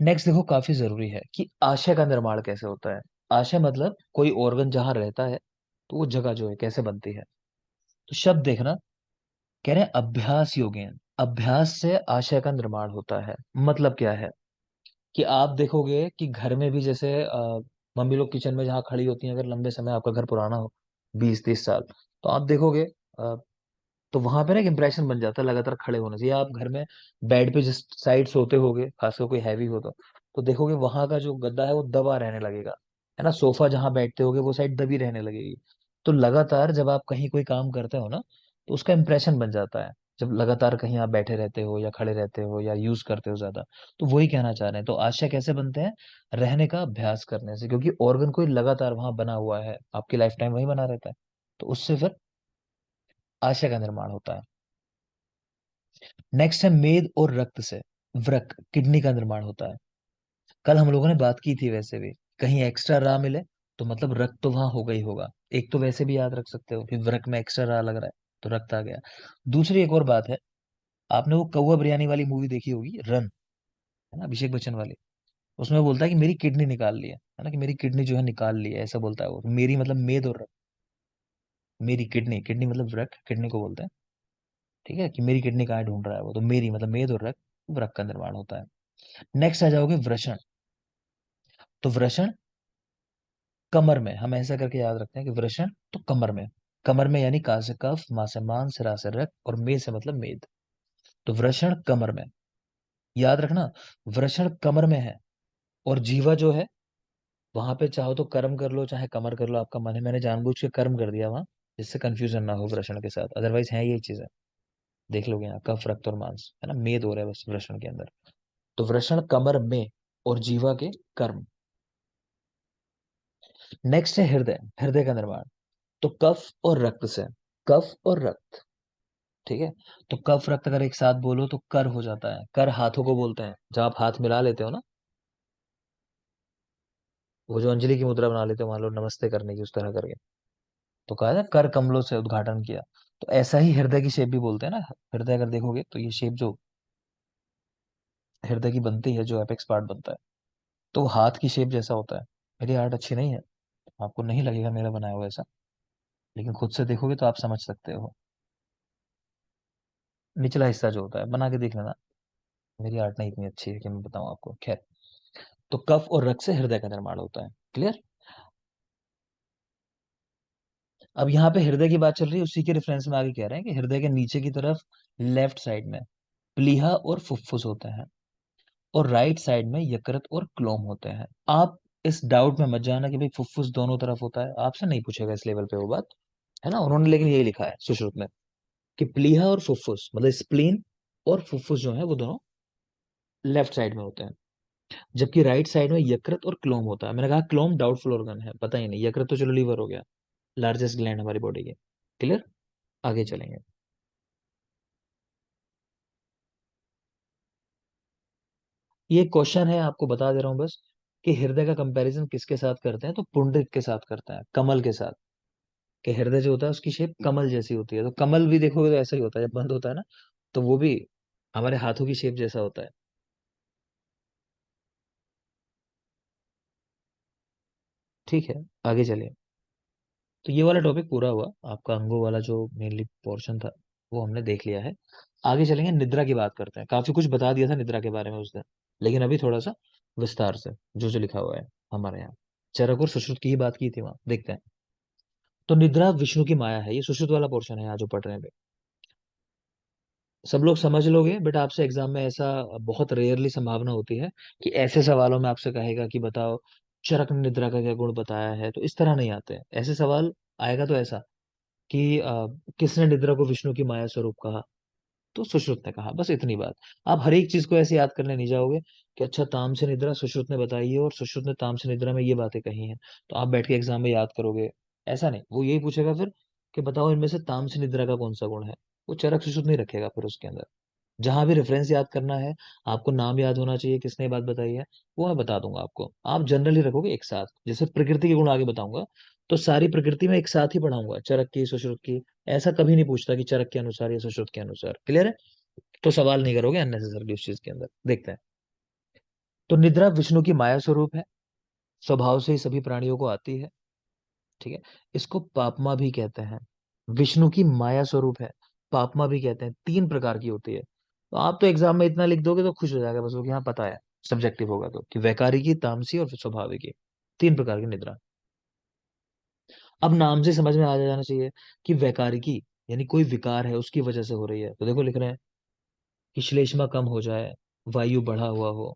नेक्स्ट देखो, काफी जरूरी है कि आशय का निर्माण कैसे होता है। आशय मतलब कोई ऑर्गन जहां रहता है, तो वो जगह जो है कैसे बनती है। तो शब्द देखना, कह रहे हैं अभ्यास योगेन, अभ्यास से आशय का निर्माण होता है, मतलब क्या है, कि आप देखोगे कि घर में भी जैसे मम्मी लोग किचन में जहाँ खड़ी होती हैं, अगर लंबे समय आपका घर पुराना हो, 20-30 साल, तो आप देखोगे तो वहां पे ना एक इंप्रेशन बन जाता है लगातार खड़े होने से। या आप घर में बेड पे जिस साइड सोते होगे, खासकर कोई हैवी हो तो देखोगे वहां का जो गद्दा है वो दबा रहने लगेगा, है ना। सोफा जहां बैठते होगे वो साइड दबी रहने लगेगी। तो लगातार जब आप कहीं कोई काम करते हो ना, तो उसका इंप्रेशन बन जाता है। जब लगातार कहीं आप बैठे रहते हो या खड़े रहते हो या यूज करते हो ज्यादा, तो वही कहना चाह रहे हैं। तो आशय कैसे बनते हैं? रहने का अभ्यास करने से, क्योंकि ऑर्गन कोई लगातार वहां बना हुआ है, आपकी लाइफ टाइम वही बना रहता है। तो उससे फिर आशय का निर्माण होता है। नेक्स्ट है मेद और रक्त से वृक्क, किडनी का निर्माण होता है। कल हम लोगों ने बात की थी वैसे भी, कहीं एक्स्ट्रा रा मिले तो मतलब रक्त तो वहां होगा ही होगा। एक तो वैसे भी याद रख सकते हो कि वृक्क में एक्स्ट्रा रा लग रहा है तो रक्त आ गया। दूसरी एक और बात है, आपने वो कौवा बिरयानी वाली मूवी देखी होगी, रन, है ना, अभिषेक बच्चन वाली। उसमें वो बोलता है कि मेरी किडनी निकाल ली है ना, कि मेरी किडनी जो है निकाल ली है, ऐसा बोलता है वो। मेरी मतलब मेद और रक्त, मेरी किडनी, किडनी मतलब वृक्क, किडनी को बोलते हैं। ठीक है, कि मेरी किडनी कहाँ ढूंढ रहा है वो, तो मेरी मतलब मेद और रक्त, वृक्क का निर्माण होता है। नेक्स्ट आ जाओगे वृषण। तो वृषण कमर में, हम ऐसा करके याद रखते हैं कि वृषण तो कमर में, कमर में यानी का से कफ, मा से मान, सिरा से रक्त, और मे से मतलब मेद। तो वृषण कमर में, याद रखना, वृषण कमर में है। और जीवा जो है, वहां पे चाहो तो कर्म कर लो चाहे कमर कर लो, आपका मन है। मैंने जानबूझ के कर्म कर दिया वहां, जिससे कंफ्यूजन ना हो वृषण के साथ, अदरवाइज है यही चीज है। देख लोगे यहाँ कफ, रक्त और मांस, है ना, मेद हो रहा है बस वृषण के अंदर। तो वृषण कमर में और जीवा के कर्म। नेक्स्ट है हृदय, हृदय का निर्माण। तो कफ और रक्त से, कफ और रक्त, ठीक है। तो कफ रक्त अगर एक साथ बोलो तो कर हो जाता है। कर हाथों को बोलते हैं, जब आप हाथ मिला लेते हो ना, वो जो अंजलि की मुद्रा बना लेते हो मान लो नमस्ते करने की, उस तरह करके, तो कहा था कर कमलों से उद्घाटन किया। तो ऐसा ही हृदय की शेप भी बोलते हैं ना। हृदय अगर देखोगे तो ये शेप जो हृदय की बनती है, जो एपेक्स पार्ट बनता है, तो वो हाथ की शेप जैसा होता है। मेरी आर्ट अच्छी नहीं है, आपको नहीं लगेगा मेरा बनाया हुआ ऐसा, लेकिन खुद से देखोगे तो आप समझ सकते हो। निचला हिस्सा जो होता है, बना के देख लेना। मेरी आर्ट नहीं इतनी अच्छी है कि मैं बताऊं आपको, खैर। तो कफ और रक्त से हृदय का निर्माण होता है। क्लियर? अब यहाँ पे हृदय की बात चल रही है, उसी के रेफरेंस में आगे कह रहे हैं कि हृदय के नीचे की तरफ लेफ्ट साइड में प्लीहा और फुफ्फुस होते हैं, और राइट साइड में यकृत और क्लोम होते हैं। आप इस डाउट में मत जाना कि भाई फुफ्फुस दोनों तरफ होता है, आपसे नहीं पूछेगा इस लेवल पे वो बात, है ना। उन्होंने लेकिन यही लिखा है सुश्रुत में कि प्लीहा और फुफ्फुस मतलब स्प्लीन और फुफ्फुस जो है वो दोनों लेफ्ट साइड में होते हैं, जबकि राइट साइड में यकृत और क्लोम होता है। मैंने कहा क्लोम डाउटफुल ऑर्गन है, पता ही नहीं। यकृत तो चलो लीवर हो गया, लार्जेस्ट ग्लैंड हमारी बॉडी के। क्लियर? आगे चलेंगे। ये क्वेश्चन है, आपको बता दे रहा हूं बस, कि हृदय का कंपैरिजन किसके साथ करते हैं, तो पुंडरिक के साथ करते हैं, कमल के साथ। कि हृदय जो होता है उसकी शेप कमल जैसी होती है, तो कमल भी देखोगे तो ऐसा ही होता है जब बंद होता है ना, तो वो भी हमारे हाथों की शेप जैसा होता है। ठीक है, आगे चलिए। तो ये वाला टॉपिक पूरा हुआ, आपका अंगों वाला जो मेनली पोर्शन था वो हमने देख लिया है। आगे चलेंगे, निद्रा की बात करते हैं। काफी कुछ बता दिया था निद्रा के बारे में उस दिन, लेकिन अभी थोड़ा सा विस्तार से जो जो लिखा हुआ है हमारे यहाँ। चरक और सुश्रुत की ही बात की थी वहां, देखते हैं। तो निद्रा विष्णु की माया है, ये सुश्रुत वाला पोर्शन है यहाँ जो पढ़ रहे हैं। सब लोग समझ लोगे, बट आपसे एग्जाम में ऐसा बहुत रेयरली संभावना होती है कि ऐसे सवालों में आपसे कहेगा कि बताओ चरक ने निद्रा का क्या गुण बताया है, तो इस तरह नहीं आते हैं ऐसे सवाल। आएगा तो ऐसा कि किसने निद्रा को विष्णु की माया स्वरूप कहा, तो सुश्रुत ने कहा, बस इतनी बात। आप हर एक चीज को ऐसे याद करने नहीं जाओगे कि अच्छा तामसी निद्रा सुश्रुत ने बताई है और सुश्रुत ने तामसी निद्रा में ये बातें कही हैं, तो आप बैठ के एग्जाम में याद करोगे। ऐसा नहीं, वो यही पूछेगा फिर कि बताओ इनमें से तामसी निद्रा का कौन सा गुण है। वो चरक सुश्रुत नहीं रखेगा फिर उसके अंदर। जहां भी रेफरेंस याद करना है, आपको नाम याद होना चाहिए किसने ये बात बताई है, वो मैं बता दूंगा आपको। आप जनरली रखोगे एक साथ, जैसे प्रकृति के गुण आगे बताऊंगा तो सारी प्रकृति में एक साथ ही पढ़ाऊंगा, चरक की सुश्रुत की। ऐसा कभी नहीं पूछता कि चरक के अनुसार या सुश्रुत के अनुसार। क्लियर है? तो सवाल नहीं करोगे अननेसेसरली उस चीज के अंदर। देखते हैं। तो निद्रा विष्णु की माया स्वरूप है, स्वभाव से ही सभी प्राणियों को आती है। ठीक है, इसको पापमा भी कहते हैं। विष्णु की माया स्वरूप है, पापमा भी कहते हैं। 3 प्रकार की होती है। तो आप तो एग्जाम में इतना लिख दोगे तो खुश हो जाएगा बस, वो कि हाँ पता है। सब्जेक्टिव होगा तो, कि वैकारिकी, तामसी और स्वाभाविकी, 3 प्रकार की निद्रा। अब नाम से समझ में आ जाना चाहिए कि वैकारिकी यानी कोई विकार है उसकी वजह से हो रही है। तो देखो लिख रहे हैं कि श्लेष्मा कम हो जाए, वायु बढ़ा हुआ हो,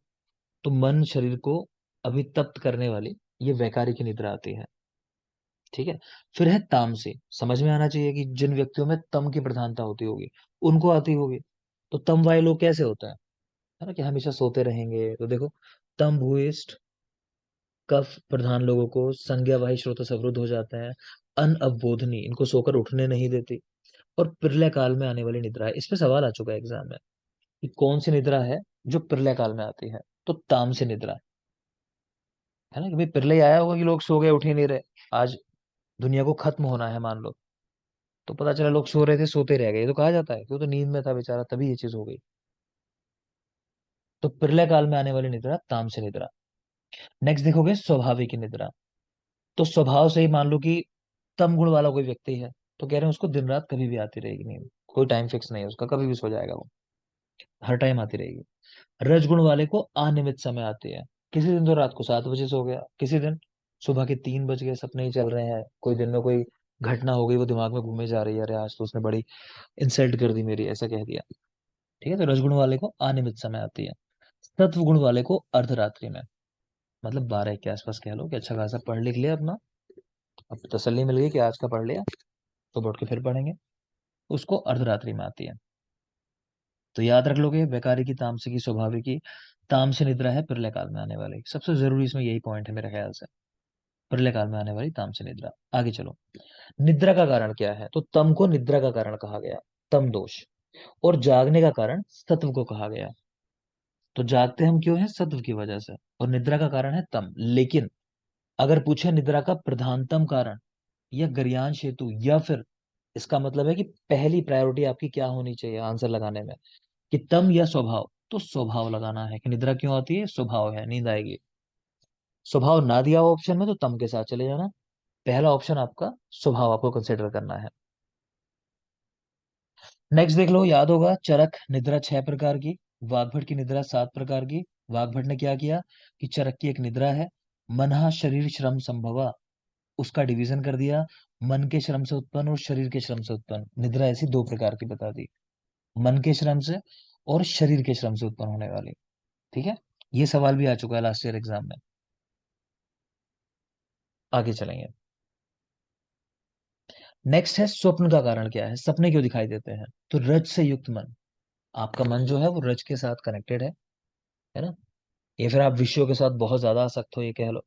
तो मन शरीर को अभितप्त करने वाली ये वैकारिकी निद्रा आती है। ठीक है। फिर है तामसी, समझ में आना चाहिए कि जिन व्यक्तियों में तम की प्रधानता होती होगी उनको आती होगी। तो तम वाले लोग कैसे होता है ना, कि हमेशा सोते रहेंगे। तो देखो, तम भूयिष्ठ कफ प्रधान लोगों को संज्ञावाही स्रोत से अवरुद्ध हो जाते हैं, अनअवबोधनी इनको सोकर उठने नहीं देती, और प्रलय काल में आने वाली निद्रा है। इस पे सवाल आ चुका है एग्जाम में कि कौन सी निद्रा है जो प्रलय काल में आती है। तो तामसी निद्रा है ना, कि भाई प्रलय आया होगा कि लोग सो गए उठ ही नहीं रहे, आज दुनिया को खत्म होना है मान लो, तो पता चला लोग सो रहे थे सोते रह गए, ये तो कहा जाता है कि वो तो नींद में था बेचारा तभी ये चीज हो गई। तो प्रलय काल में आने वाली निद्रा तामसी निद्रा। नेक्स्ट देखोगे स्वाभाविक निद्रा। तो स्वभाव से ही मान लो कि तम गुण वाला कोई व्यक्ति है, तो कह रहे हैं उसको दिन रात कभी भी आती रहेगी नींद, कोई टाइम फिक्स नहीं है उसका, कभी भी सो जाएगा वो, हर टाइम आती रहेगी। रजगुण वाले को अनियमित समय आती है, किसी दिन तो रात को 7 बजे सो गया, किसी दिन सुबह के 3 बज गए, सपने ही चल रहे हैं, कोई दिन में कोई घटना हो गई वो दिमाग में घूमे जा रही है, अरे आज तो उसने बड़ी इंसल्ट कर दी मेरी, ऐसा कह दिया। ठीक है, तो रजगुण वाले को अनियमित समय आती है। सत्व गुण वाले को अर्धरात्रि में, मतलब 12 के आसपास कह लो कि अच्छा खासा पढ़ लिख लिया अपना, अब तसल्ली मिल गई कि आज का पढ़ लिया तो बैठ के फिर पढ़ेंगे, उसको अर्धरात्रि में आती है। तो याद रख लोगे, वैकारिकी, तामसिकी, स्वाभाविकी। तामसी निद्रा है प्रलय काल में आने वाली, सबसे जरूरी इसमें यही पॉइंट है मेरे ख्याल से, प्रलय काल में आने वाली तामसी निद्रा। आगे चलो, निद्रा का कारण क्या है। तो तम को निद्रा का कारण कहा गया, तम दोष, और जागने का कारण सत्व को कहा गया। तो जागते हम क्यों हैं, सत्व की वजह से, और निद्रा का कारण है तम। लेकिन अगर पूछे निद्रा का प्रधानतम कारण या गर्यान हेतु, या फिर इसका मतलब है कि पहली प्रायोरिटी आपकी क्या होनी चाहिए आंसर लगाने में, कि तम या स्वभाव, तो स्वभाव लगाना है कि निद्रा क्यों आती है, स्वभाव है, नींद आएगी। स्वभाव ना दिया हो ऑप्शन में तो तम के साथ चले जाना, पहला ऑप्शन आपका स्वभाव आपको कंसिडर करना है। नेक्स्ट देख लो, याद होगा चरक निद्रा 6 प्रकार की, वाग्भट की निद्रा 7 प्रकार की। वाग्भट ने क्या किया कि चरक की एक निद्रा है, मनहा शरीर श्रम संभवा, उसका डिवीजन कर दिया, मन के श्रम से उत्पन्न और शरीर के श्रम से उत्पन्न निद्रा, ऐसी 2 प्रकार की बता दी, मन के श्रम से और शरीर के श्रम से उत्पन्न होने वाली। ठीक है, ये सवाल भी आ चुका है लास्ट ईयर एग्जाम में। आगे चलेंगे, नेक्स्ट है स्वप्न का कारण क्या है, सपने क्यों दिखाई देते हैं। तो रज से युक्त मन, आपका मन जो है वो रज के साथ कनेक्टेड है ना, या फिर आप विषयों के साथ बहुत ज्यादा आसक्त हो ये कह लो,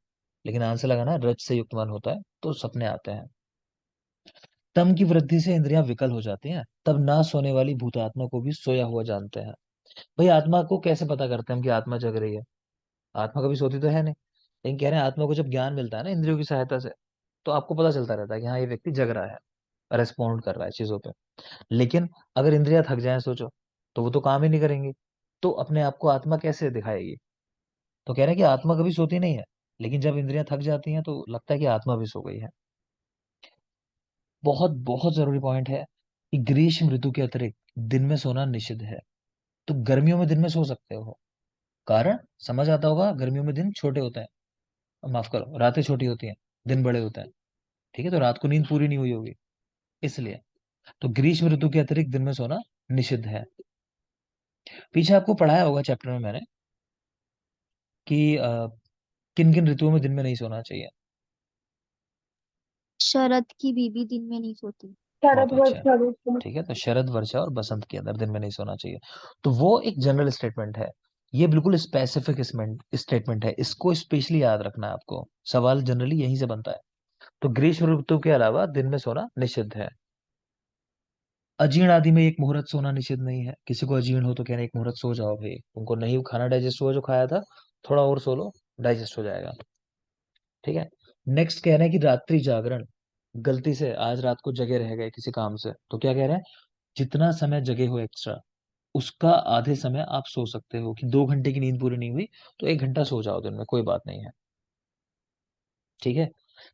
लेकिन आंसर लगाना रज से युक्त मन होता है तो सपने आते हैं। तम की वृद्धि से इंद्रियां विकल हो जाती हैं, तब ना सोने वाली भूतात्मा को भी सोया हुआ जानते हैं। भाई आत्मा को कैसे पता करते हैं हम कि आत्मा जग रही है, आत्मा कभी सोती तो है नहीं, लेकिन कह रहे हैं आत्मा को जब ज्ञान मिलता है ना इंद्रियों की सहायता से, तो आपको पता चलता रहता है कि हाँ ये व्यक्ति जग रहा है, रेस्पॉन्ड कर रहा है चीजों पे। लेकिन अगर इंद्रियां थक जाएं सोचो, तो वो तो काम ही नहीं करेंगी, तो अपने आप को आत्मा कैसे दिखाएगी। तो कह रहे हैं कि आत्मा कभी सोती नहीं है, लेकिन जब इंद्रियां थक जाती हैं तो लगता है कि आत्मा भी सो गई है। बहुत बहुत जरूरी पॉइंट है कि ग्रीष्म ऋतु के अतिरिक्त दिन में सोना निषिद्ध है। तो गर्मियों में दिन में सो सकते हो, कारण समझ आता होगा, गर्मियों में दिन छोटे होते हैं, माफ करो रातें छोटी होती हैं, दिन बड़े होते हैं। ठीक है, तो रात को नींद पूरी नहीं हुई होगी इसलिए। तो ग्रीष्म ऋतु के अतिरिक्त दिन में सोना निषिद्ध है। पीछे आपको पढ़ाया होगा चैप्टर में मैंने कि किन किन ऋतुओं में दिन में नहीं सोना चाहिए। शरद की बीबी दिन में नहीं सोती। शरद बहुत अच्छा है। वर्षा ऋतु। ठीक है, तो शरद, वर्षा और बसंत के अंदर दिन में नहीं सोना चाहिए। तो वो एक जनरल स्टेटमेंट है, ये बिल्कुल स्पेसिफिक स्टेटमेंट है, इसको स्पेशली याद रखना है आपको, सवाल जनरली यहीं से बनता है। तो ग्रीष्म ऋतु के अलावा दिन में सोना निषिद्ध है। अजीर्ण आदि में एक मुहूर्त सोना निषिद्ध नहीं है, किसी को अजीर्ण हो तो कहना एक मुहूर्त सो जाओ भाई, उनको नहीं खाना डाइजेस्ट हुआ जो खाया था, थोड़ा और सो लो, डाइजेस्ट हो जाएगा। ठीक है। नेक्स्ट कह रहे हैं कि रात्रि जागरण, गलती से आज रात को जगे रह गए किसी काम से, तो क्या कह रहे हैं, जितना समय जगे हो एक्स्ट्रा उसका आधे समय आप सो सकते हो, कि 2 घंटे की नींद पूरी नहीं हुई तो 1 घंटा सो जाओ दिन में, कोई बात नहीं है। ठीक है,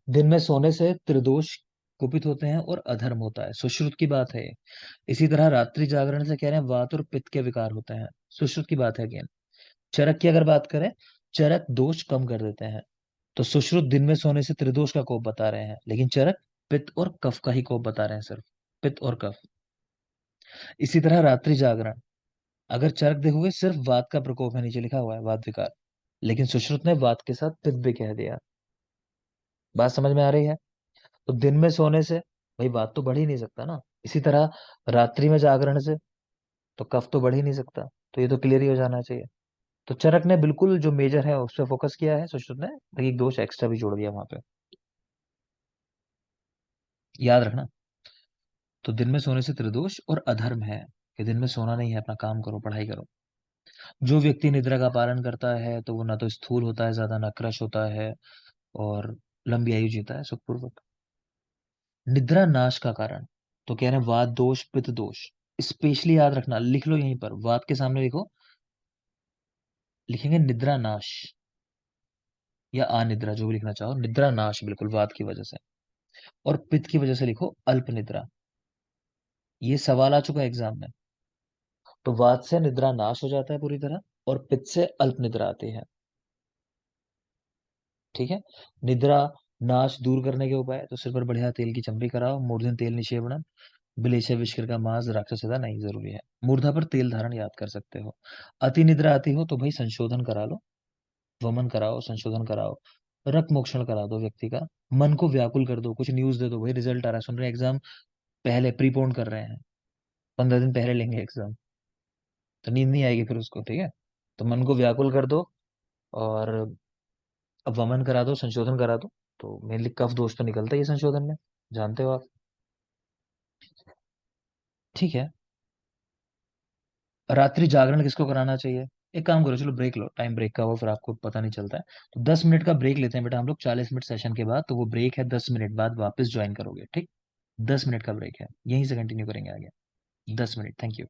दिन में सोने से त्रिदोष कुपित होते हैं और अधर्म होता है, सुश्रुत की बात है ये। इसी तरह रात्रि जागरण से कह रहे हैं वात और पित्त के विकार होते हैं, सुश्रुत की बात है अगेन। चरक की अगर बात करें, चरक दोष कम कर देते हैं। तो सुश्रुत दिन में सोने से त्रिदोष का कोप बता रहे हैं, लेकिन चरक पित्त और कफ का ही कोप बता रहे हैं, सिर्फ पित्त और कफ। इसी तरह रात्रि जागरण, अगर चरक देखोगे सिर्फ वात का प्रकोप है, नीचे लिखा हुआ है वात विकार, लेकिन सुश्रुत ने वात के साथ पित्त भी कह दिया। बात समझ में आ रही है? तो दिन में सोने से भाई वात तो बढ़ ही नहीं सकता ना, इसी तरह रात्रि में जागरण से तो कफ तो बढ़ ही नहीं सकता। तो ये तो क्लियर ही हो जाना चाहिए। तो चरक ने बिल्कुल जो मेजर है उस पर फोकस किया है, सुश्रुत ने बाकी एक दोष एक्स्ट्रा भी जोड़ दिया वहां पे, याद रखना। तो दिन में सोने से त्रिदोष और अधर्म है कि दिन में सोना नहीं है, अपना काम करो, पढ़ाई करो। जो व्यक्ति निद्रा का पालन करता है तो वो ना तो स्थूल होता है ज्यादा, ना क्रश होता है, और लंबी आयु जीता है सुखपूर्वक। निद्रा नाश का कारण, तो कह रहे हैं वात दोष पित्त दोष। स्पेशली याद रखना, लिख लो यहीं पर, वात के सामने लिखो, लिखेंगे निद्रा नाश या अनिद्रा, जो भी लिखना चाहो, निद्रा नाश बिल्कुल वात की वजह से। और पित्त की वजह से लिखो अल्प निद्रा। ये सवाल आ चुका है एग्जाम में। तो वात से निद्रा नाश हो जाता है पूरी तरह, और पित्त से अल्प निद्रा आती है। ठीक है। निद्रा नाश दूर करने के उपाय, तो सिर पर बढ़िया तेल की चंपी कराओ, मूर्धन तेल निषेवणम, बिलेचे विष्कर का मांस, राक्षसदा नहीं जरूरी है। मूर्धा पर तेल धारण याद कर सकते हो। अति निद्रा आती हो तो भाई संशोधन करा लो, वमन कराओ, संशोधन कराओ, रक्त मोक्षण करा दो व्यक्ति का। मन को व्याकुल कर दो, कुछ न्यूज दे दो, भाई रिजल्ट आ रहा है, सुन रहे एग्जाम पहले प्रीपोन कर रहे हैं, 15 दिन पहले लेंगे एग्जाम, तो नींद नहीं आएगी फिर उसको। ठीक है। तो मन को व्याकुल कर दो, और अब वमन करा दो, संशोधन करा दो। तो मेनली कफ दोष तो निकलता ही है संशोधन में, जानते हो आप। ठीक है। रात्रि जागरण किसको कराना चाहिए? एक काम करो, चलो ब्रेक लो, टाइम ब्रेक का हो, फिर आपको पता नहीं चलता है। तो 10 मिनट का ब्रेक लेते हैं बेटा हम लोग, 40 मिनट सेशन के बाद, तो वो ब्रेक है 10 मिनट बाद वापस ज्वाइन करोगे। ठीक, 10 मिनट का ब्रेक है, यहीं से कंटिन्यू करेंगे आगे। 10 मिनट, थैंक यू।